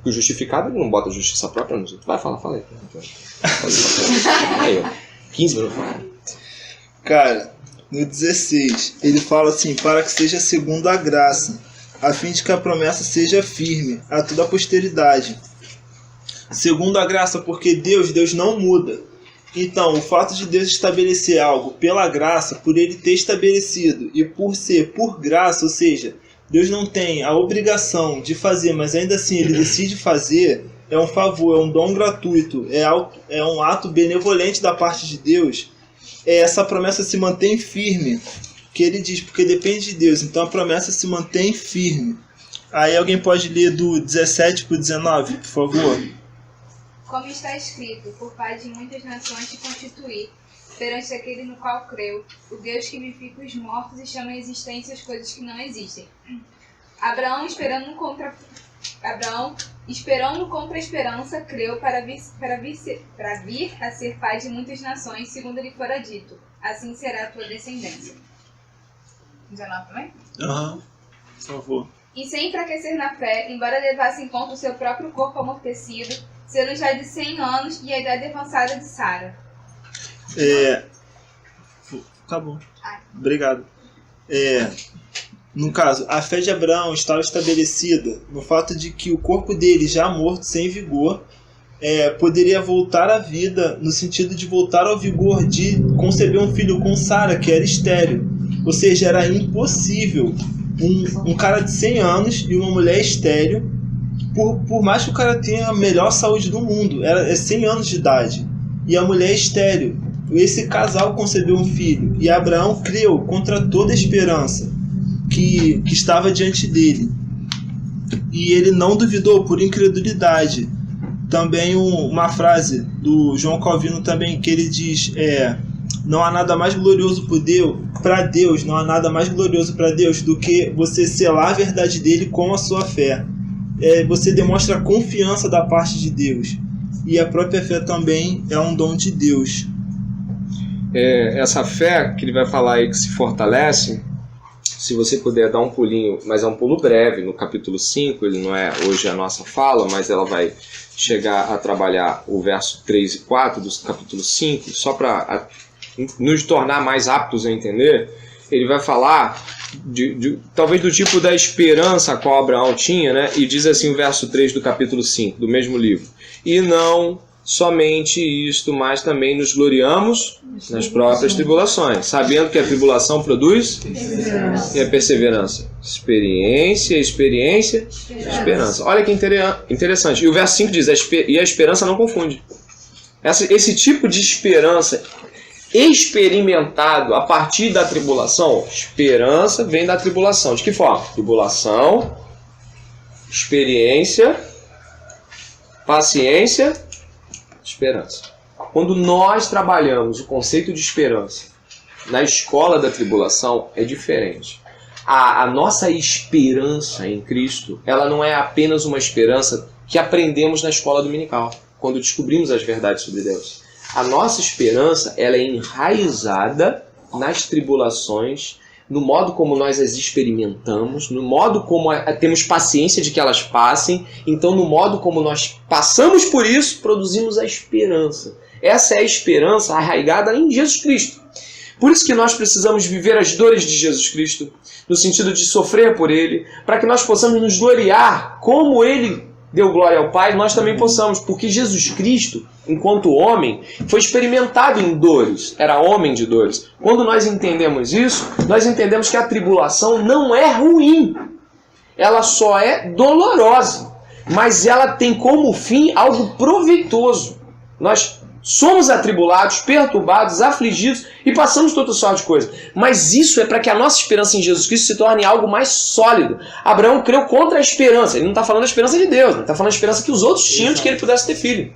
Porque o justificado, ele não bota justiça própria nos outros. Vai, fala aí. Aí, ó. 15 minutos. Cara, no 16, ele fala assim: para que seja segundo a graça, a fim de que a promessa seja firme a toda a posteridade. Segundo a graça, porque Deus não muda. Então, o fato de Deus estabelecer algo pela graça, por ele ter estabelecido, e por ser por graça, ou seja, Deus não tem a obrigação de fazer, mas ainda assim ele decide fazer, é um favor, é um dom gratuito, é um ato benevolente da parte de Deus. Essa promessa se mantém firme, que ele diz, porque depende de Deus, então a promessa se mantém firme. Aí alguém pode ler do 17 para o 19, por favor? Como está escrito, por pai de muitas nações te constituí, perante aquele no qual creu, o Deus que vivifica os mortos e chama à existência as coisas que não existem. Abraão, esperando contra a esperança, creu para vir a ser pai de muitas nações, segundo lhe fora dito. Assim será a tua descendência. 19 também? Aham, por favor. E sem enfraquecer na fé, embora levasse em conta o seu próprio corpo amortecido, sendo já de 100 anos e a idade avançada de Sara. Tá bom. Obrigado. No caso, a fé de Abraão estava estabelecida no fato de que o corpo dele, já morto, sem vigor, poderia voltar à vida, no sentido de voltar ao vigor de conceber um filho com Sara, que era estéril. Ou seja, era impossível um cara de 100 anos e uma mulher estéril, por mais que o cara tenha a melhor saúde do mundo, é 100 anos de idade, e a mulher é estéril. Esse casal concebeu um filho, e Abraão creu contra toda a esperança que estava diante dele, e ele não duvidou por incredulidade. Também uma frase do João Calvino também, que ele diz, não há nada mais glorioso para Deus, não há nada mais glorioso para Deus do que você selar a verdade dele com a sua fé. Você demonstra a confiança da parte de Deus, e a própria fé também é um dom de Deus. Essa fé que ele vai falar aí que se fortalece, se você puder dar um pulinho, mas é um pulo breve, no capítulo 5, ele não é hoje a nossa fala, mas ela vai chegar a trabalhar o verso 3 e 4 do capítulo 5, só para nos tornar mais aptos a entender. Ele vai falar talvez do tipo da esperança a qual Abraão tinha, né? E diz assim o verso 3 do capítulo 5, do mesmo livro: e não somente isto, mas também nos gloriamos nas próprias tribulações, sabendo que a tribulação produz e a perseverança, experiência, esperança. Olha que interessante. E o verso 5 diz, e a esperança não confunde. Esse tipo de esperança experimentado a partir da tribulação, esperança vem da tribulação. De que forma? Tribulação, experiência, paciência, esperança. Quando nós trabalhamos o conceito de esperança na escola da tribulação, é diferente. A nossa esperança em Cristo, ela não é apenas uma esperança que aprendemos na escola dominical, quando descobrimos as verdades sobre Deus. A nossa esperança, ela é enraizada nas tribulações, no modo como nós as experimentamos, no modo como temos paciência de que elas passem. Então, no modo como nós passamos por isso, produzimos a esperança. Essa é a esperança arraigada em Jesus Cristo. Por isso que nós precisamos viver as dores de Jesus Cristo, no sentido de sofrer por Ele, para que nós possamos nos gloriar como Ele deu glória ao Pai, nós também possamos, porque Jesus Cristo, enquanto homem, foi experimentado em dores, era homem de dores. Quando nós entendemos isso, nós entendemos que a tribulação não é ruim, ela só é dolorosa, mas ela tem como fim algo proveitoso. Nós somos atribulados, perturbados, afligidos e passamos toda sorte de coisas. Mas isso é para que a nossa esperança em Jesus Cristo se torne algo mais sólido. Abraão creu contra a esperança. Ele não está falando da esperança de Deus, ele está falando da esperança que os outros tinham de que ele pudesse ter filho.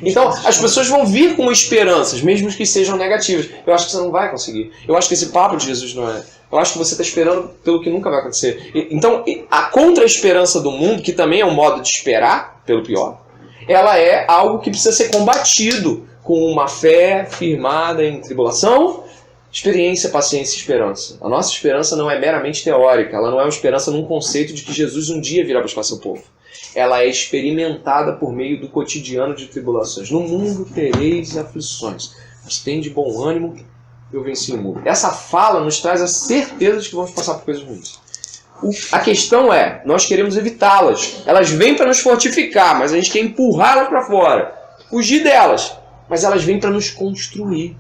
Então, as pessoas vão vir com esperanças, mesmo que sejam negativas. Eu acho que você não vai conseguir. Eu acho que esse papo de Jesus não é. Eu acho que você está esperando pelo que nunca vai acontecer. Então, a contra-esperança do mundo, que também é um modo de esperar pelo pior, ela é algo que precisa ser combatido com uma fé firmada em tribulação, experiência, paciência e esperança. A nossa esperança não é meramente teórica, ela não é uma esperança num conceito de que Jesus um dia virá buscar seu povo. ela é experimentada por meio do cotidiano de tribulações. No mundo tereis aflições, mas tende bom ânimo, eu venci o mundo. Essa fala nos traz a certeza de que vamos passar por coisas ruins. A questão é, nós queremos evitá-las. Elas vêm para nos fortificar, mas a gente quer empurrá-las para fora, fugir delas. Mas elas vêm para nos construir.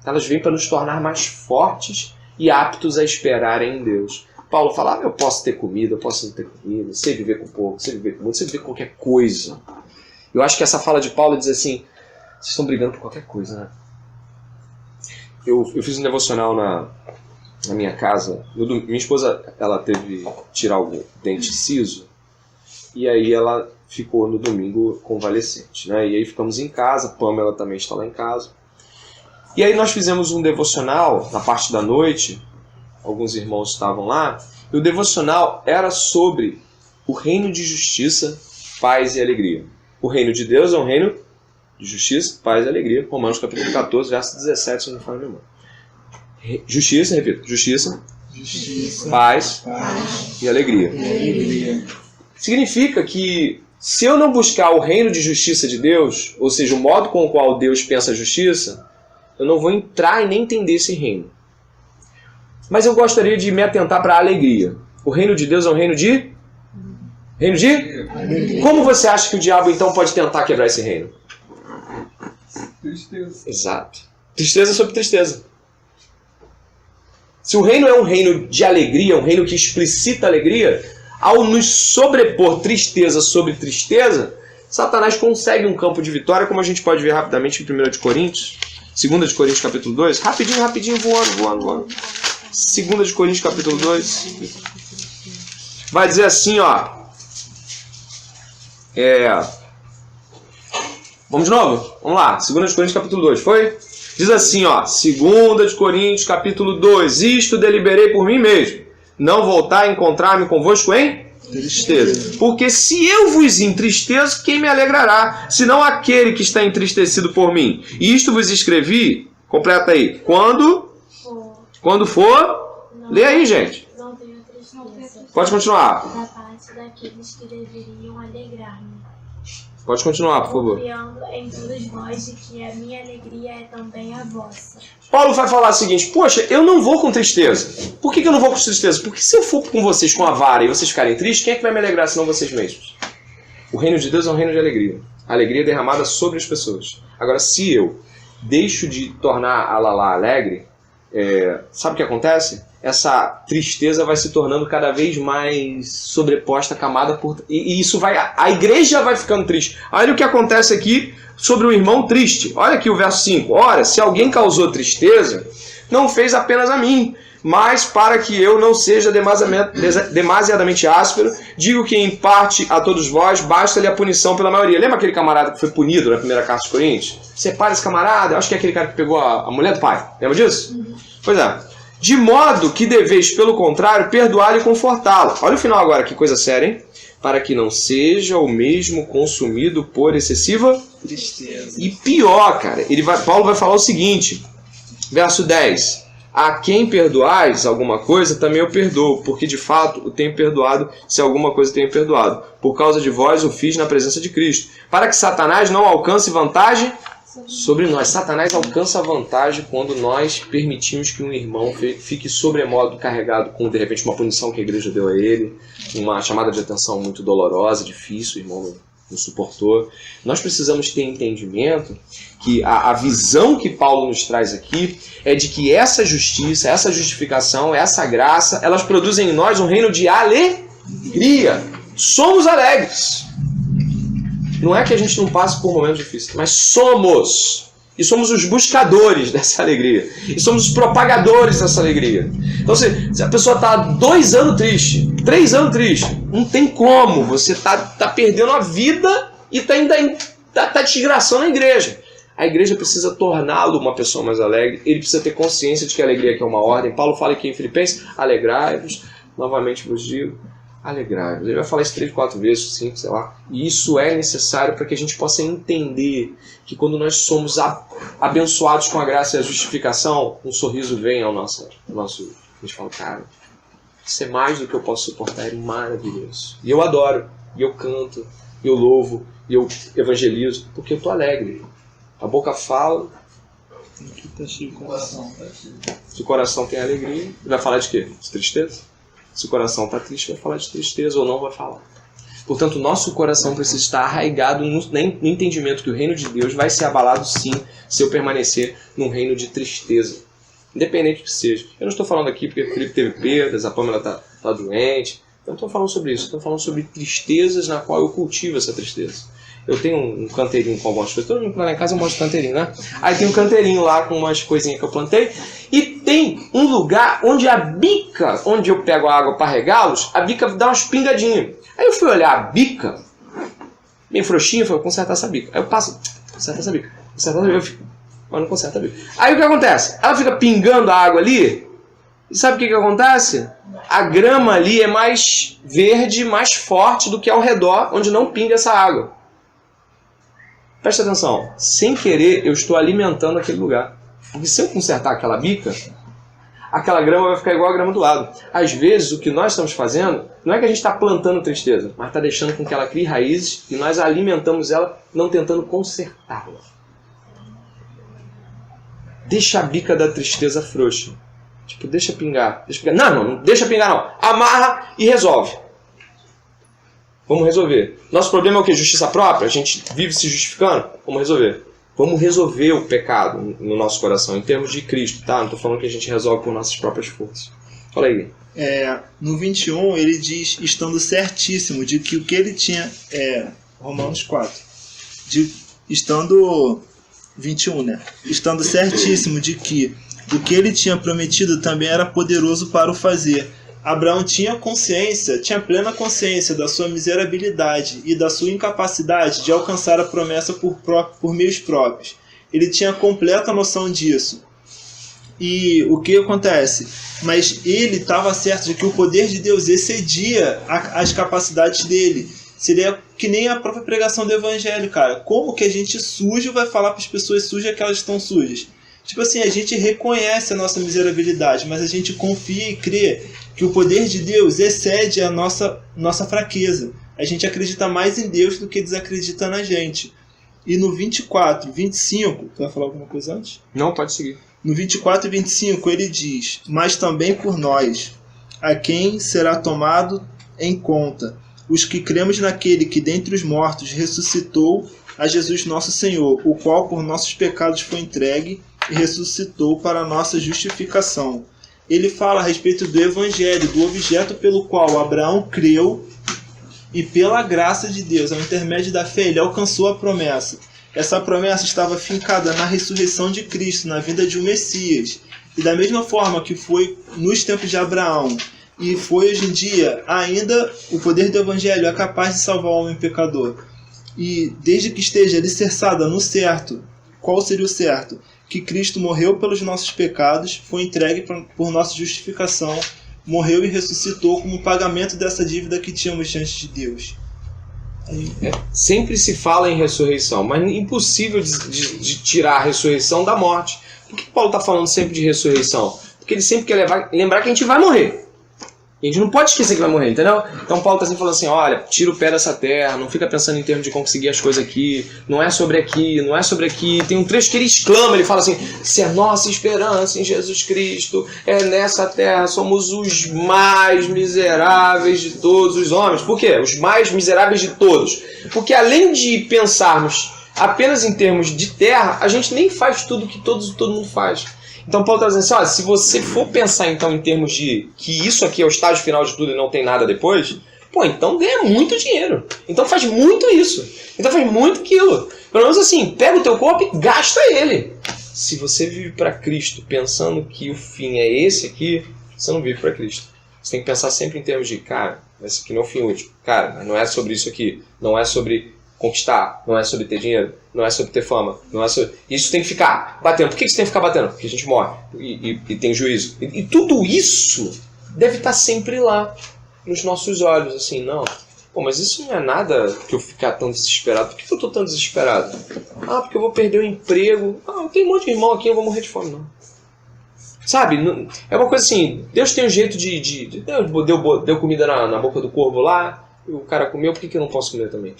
Elas vêm para nos tornar mais fortes e aptos a esperar em Deus. Paulo fala, eu posso ter comida, eu posso não ter comida, sei viver com pouco, sei viver com muito, sei viver com qualquer coisa. Eu acho que essa fala de Paulo diz assim, vocês estão brigando por qualquer coisa, né? Eu fiz um devocional na minha casa. Minha esposa, ela teve que tirar o dente ciso, e aí ela ficou no domingo convalescente, né? E aí ficamos em casa, Pamela também está lá em casa. E aí nós fizemos um devocional na parte da noite, alguns irmãos estavam lá, e o devocional era sobre o reino de justiça, paz e alegria. O reino de Deus é um reino de justiça, paz e alegria. Romanos capítulo 14, verso 17, se não me falha a memória. Justiça, repito, justiça, paz e alegria. Significa que se eu não buscar o reino de justiça de Deus, ou seja, o modo com o qual Deus pensa a justiça, eu não vou entrar e nem entender esse reino. Mas eu gostaria de me atentar para a alegria. O reino de Deus é um reino de... Reino de? Como você acha que o diabo então pode tentar quebrar esse reino? Tristeza. Exato. Tristeza sobre tristeza. Se o reino é um reino de alegria, um reino que explicita alegria, ao nos sobrepor tristeza sobre tristeza, Satanás consegue um campo de vitória, como a gente pode ver rapidamente em 1 de Coríntios, 2 de Coríntios capítulo 2, rapidinho, voando. 2 de Coríntios capítulo 2, vai dizer assim, ó, vamos de novo? Vamos lá, 2 de Coríntios capítulo 2, foi? Diz assim, ó, 2 de Coríntios capítulo 2, isto deliberei por mim mesmo, não voltar a encontrar-me convosco em tristeza. Porque se eu vos entristeço, quem me alegrará? Senão aquele que está entristecido por mim. E isto vos escrevi, completa aí, quando for, lê aí, gente. Não tenho tristeza. Pode continuar. Da parte daqueles que deveriam alegrar-me. Pode continuar, por favor. Confiando em todos vós de que a minha alegria é também a vossa. Paulo vai falar o seguinte, poxa, eu não vou com tristeza. Por que eu não vou com tristeza? Porque se eu for com vocês com a vara e vocês ficarem tristes, quem é que vai me alegrar senão vocês mesmos? O reino de Deus é um reino de alegria. A alegria é derramada sobre as pessoas. Agora, se eu deixo de tornar a Lala alegre, sabe o que acontece? Essa tristeza vai se tornando cada vez mais sobreposta, camada por... E isso vai... A igreja vai ficando triste. Olha o que acontece aqui sobre o irmão triste. Olha aqui o verso 5. Ora, se alguém causou tristeza, não fez apenas a mim, mas para que eu não seja demasiadamente áspero, digo que em parte a todos vós basta-lhe a punição pela maioria. Lembra aquele camarada que foi punido na primeira carta de Coríntios? Separa esse camarada, acho que é aquele cara que pegou a mulher do pai. Lembra disso? Pois é. De modo que deveis, pelo contrário, perdoá-lo e confortá-lo. Olha o final agora, que coisa séria, hein? Para que não seja o mesmo consumido por excessiva Tristeza. e pior, cara. Paulo vai falar o seguinte, verso 10. A quem perdoais alguma coisa, também eu perdoo, porque de fato o tenho perdoado, se alguma coisa tenho perdoado. Por causa de vós o fiz na presença de Cristo, para que Satanás não alcance vantagem sobre nós. Satanás alcança vantagem quando nós permitimos que um irmão fique sobremodo carregado com, de repente, uma punição que a igreja deu a ele, uma chamada de atenção muito dolorosa, difícil, o irmão não suportou. Nós precisamos ter entendimento que a visão que Paulo nos traz aqui é de que essa justiça, essa justificação, essa graça, elas produzem em nós um reino de alegria. Somos alegres. Não é que a gente não passe por momentos difíceis, mas somos. E somos os buscadores dessa alegria. E somos os propagadores dessa alegria. Então, se a pessoa está 2 anos triste, 3 anos triste, não tem como. Você tá perdendo a vida e tá desgraçando a igreja. A igreja precisa torná-lo uma pessoa mais alegre. Ele precisa ter consciência de que a alegria aqui é uma ordem. Paulo fala aqui em Filipenses, alegrai-vos, novamente vos digo, alegrai-vos. Ele vai falar isso 3, 4 vezes, 5, sei lá. E isso é necessário para que a gente possa entender que quando nós somos abençoados com a graça e a justificação, um sorriso vem ao nosso... A gente fala, cara, isso é mais do que eu posso suportar, é maravilhoso. E eu adoro. e eu canto, e eu louvo, e eu evangelizo, porque eu estou alegre. A boca fala, o coração. se o coração tem alegria, vai falar de quê? De tristeza? Se o coração está triste, vai falar de tristeza ou não vai falar. Portanto, o nosso coração precisa estar arraigado no entendimento que o reino de Deus vai ser abalado sim, se eu permanecer num reino de tristeza. Independente do que seja. Eu não estou falando aqui porque o Felipe teve perdas, a Pâmela está doente. Eu não estou falando sobre isso. Estou falando sobre tristezas na qual eu cultivo essa tristeza. Eu tenho um canteirinho com algumas coisas. Todo mundo lá em casa eu mostro canteirinho, né? Aí tem um canteirinho lá com umas coisinhas que eu plantei. E tem um lugar onde a bica, onde eu pego a água para regá-los, a bica dá umas pingadinhas. Aí eu fui olhar a bica, bem frouxinha, falei, consertar essa bica. Aí eu passo, conserta essa bica, eu fico, mas não conserta a bica. Aí o que acontece? Ela fica pingando a água ali, e sabe o que acontece? A grama ali é mais verde, mais forte do que ao redor, onde não pinga essa água. Presta atenção, sem querer eu estou alimentando aquele lugar. Porque se eu consertar aquela bica, aquela grama vai ficar igual a grama do lado. Às vezes, o que nós estamos fazendo, não é que a gente está plantando tristeza, mas está deixando com que ela crie raízes e nós alimentamos ela, não tentando consertá-la. Deixa a bica da tristeza frouxa. Tipo, deixa pingar. Não deixa pingar não. Amarra e resolve. Vamos resolver. Nosso problema é o quê? Justiça própria? A gente vive se justificando? Vamos resolver. Vamos resolver o pecado no nosso coração, em termos de Cristo, tá? Não estou falando que a gente resolve por nossas próprias forças. Fala aí. No 21, ele diz, estando certíssimo de que o que ele tinha... Romanos 4. Estando 21, né? Estando certíssimo de que o que ele tinha prometido também era poderoso para o fazer. Abraão tinha plena consciência da sua miserabilidade e da sua incapacidade de alcançar a promessa por meios próprios. Ele tinha completa noção disso. E o que acontece? Mas ele estava certo de que o poder de Deus excedia as capacidades dele. Seria que nem a própria pregação do evangelho, cara. Como que a gente sujo vai falar para as pessoas sujas que elas estão sujas? Tipo assim, a gente reconhece a nossa miserabilidade, mas a gente confia e crê que o poder de Deus excede a nossa fraqueza. A gente acredita mais em Deus do que desacredita na gente. E no 24, 25... Tu vai falar alguma coisa antes? Não, pode seguir. No 24 e 25 ele diz, mas também por nós, a quem será tomado em conta, os que cremos naquele que dentre os mortos ressuscitou a Jesus nosso Senhor, o qual por nossos pecados foi entregue e ressuscitou para a nossa justificação. Ele fala a respeito do Evangelho, do objeto pelo qual Abraão creu e pela graça de Deus, ao intermédio da fé, ele alcançou a promessa. Essa promessa estava fincada na ressurreição de Cristo, na vinda de um Messias. E da mesma forma que foi nos tempos de Abraão e foi hoje em dia, ainda o poder do Evangelho é capaz de salvar o homem pecador. E desde que esteja alicerçada no certo, qual seria o certo? Que Cristo morreu pelos nossos pecados, foi entregue por nossa justificação, morreu e ressuscitou como pagamento dessa dívida que tínhamos diante de Deus. Sempre se fala em ressurreição, mas é impossível de tirar a ressurreição da morte. Por que Paulo está falando sempre de ressurreição? Porque ele sempre quer lembrar que a gente vai morrer. E a gente não pode esquecer que vai morrer, entendeu? Então Paulo está sempre falando assim, olha, tira o pé dessa terra, não fica pensando em termos de conseguir as coisas aqui, não é sobre aqui, não é sobre aqui. Tem um trecho que ele exclama, ele fala assim, se a nossa esperança em Jesus Cristo é nessa terra, somos os mais miseráveis de todos os homens. Por quê? Os mais miseráveis de todos. Porque além de pensarmos apenas em termos de terra, a gente nem faz tudo que todo mundo faz. Então Paulo está dizendo assim, olha, se você for pensar então em termos de que isso aqui é o estágio final de tudo e não tem nada depois, então ganha muito dinheiro. Então faz muito isso. Então faz muito aquilo. Pelo menos assim, pega o teu corpo e gasta ele. Se você vive para Cristo pensando que o fim é esse aqui, você não vive para Cristo. Você tem que pensar sempre em termos de, cara, esse aqui não é o fim último. Cara, não é sobre isso aqui. Não é sobre conquistar, não é sobre ter dinheiro, não é sobre ter fama, não é sobre... Isso tem que ficar batendo. Por que isso tem que ficar batendo? Porque a gente morre e tem juízo. E tudo isso deve estar sempre lá, nos nossos olhos, assim, não. Pô, mas isso não é nada que eu ficar tão desesperado. Por que eu estou tão desesperado? Ah, porque eu vou perder o emprego. Ah, tem um monte de irmão aqui, eu vou morrer de fome, não. Sabe? É uma coisa assim, Deus tem um jeito deu comida na boca do corvo lá, o cara comeu, por que eu não posso comer também?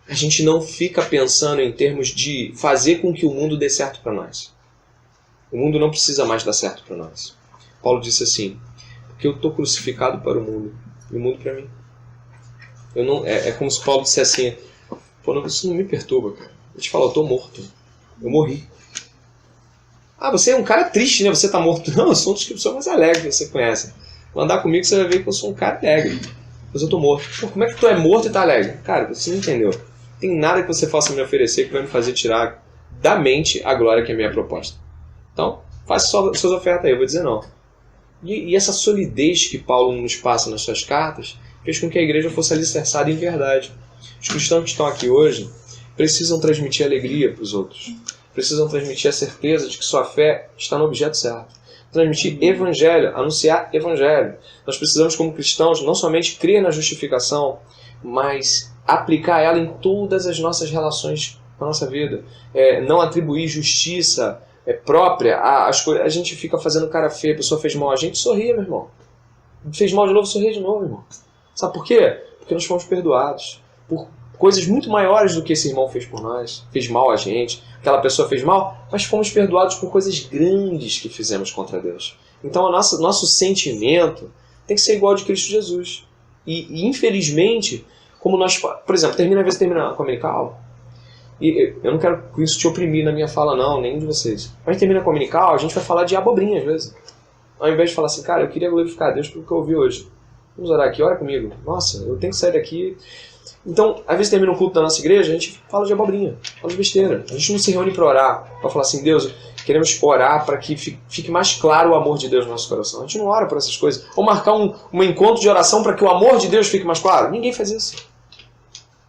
A gente não fica pensando em termos de fazer com que o mundo dê certo para nós. O mundo não precisa mais dar certo para nós. Paulo disse assim, porque eu estou crucificado para o mundo, e o mundo para mim. Eu não, é como se Paulo dissesse assim, pô, não, isso não me perturba, cara. Eu te falo, eu estou morto. Eu morri. Ah, você é um cara triste, né? Você está morto. Não, eu sou uma descrição mais alegre que você conhece. Vou andar comigo você vai ver que eu sou um cara alegre. Mas eu estou morto. Pô, como é que tu é morto e está alegre? Cara, você não entendeu. Não tem nada que você possa me oferecer que vai me fazer tirar da mente a glória que é a minha proposta. Então, faça suas ofertas aí, eu vou dizer não. E essa solidez que Paulo nos passa nas suas cartas fez com que a igreja fosse alicerçada em verdade. Os cristãos que estão aqui hoje precisam transmitir alegria para os outros. Precisam transmitir a certeza de que sua fé está no objeto certo. Transmitir evangelho, anunciar evangelho. Nós precisamos, como cristãos, não somente crer na justificação, mas aplicar ela em todas as nossas relações com a nossa vida. Não atribuir justiça própria às coisas. A gente fica fazendo cara feia, a pessoa fez mal, a gente sorria, meu irmão. Fez mal de novo, sorria de novo, irmão. Sabe por quê? Porque nós fomos perdoados por coisas muito maiores do que esse irmão fez por nós. Fez mal a gente, aquela pessoa fez mal, mas fomos perdoados por coisas grandes que fizemos contra Deus. Então o nosso sentimento tem que ser igual ao de Cristo Jesus. E infelizmente, como nós, por exemplo, às vezes termina com a Dominical, e eu não quero com isso te oprimir na minha fala não, nem de vocês. Mas termina com a Dominical, a gente vai falar de abobrinha às vezes. Ao invés de falar assim, cara, eu queria glorificar a Deus pelo que eu ouvi hoje. Vamos orar aqui, ora comigo. Nossa, eu tenho que sair daqui. Então, às vezes termina um culto da nossa igreja, a gente fala de abobrinha, fala de besteira. A gente não se reúne para orar, para falar assim, Deus, queremos orar para que fique mais claro o amor de Deus no nosso coração. A gente não ora por essas coisas. Ou marcar um encontro de oração para que o amor de Deus fique mais claro. Ninguém faz isso.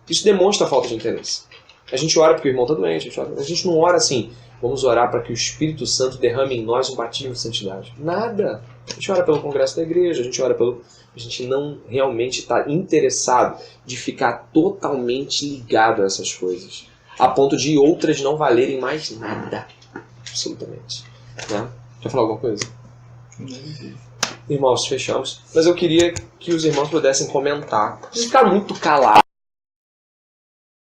Isso demonstra a falta de interesse. A gente ora porque o irmão está doente, a gente não ora assim, vamos orar para que o Espírito Santo derrame em nós um batismo de santidade. Nada. A gente ora pelo congresso da igreja, a gente não realmente está interessado de ficar totalmente ligado a essas coisas, a ponto de outras não valerem mais nada. Absolutamente. Né? Quer falar alguma coisa? Irmãos, fechamos. Mas eu queria que os irmãos pudessem comentar. Se ficar muito calado,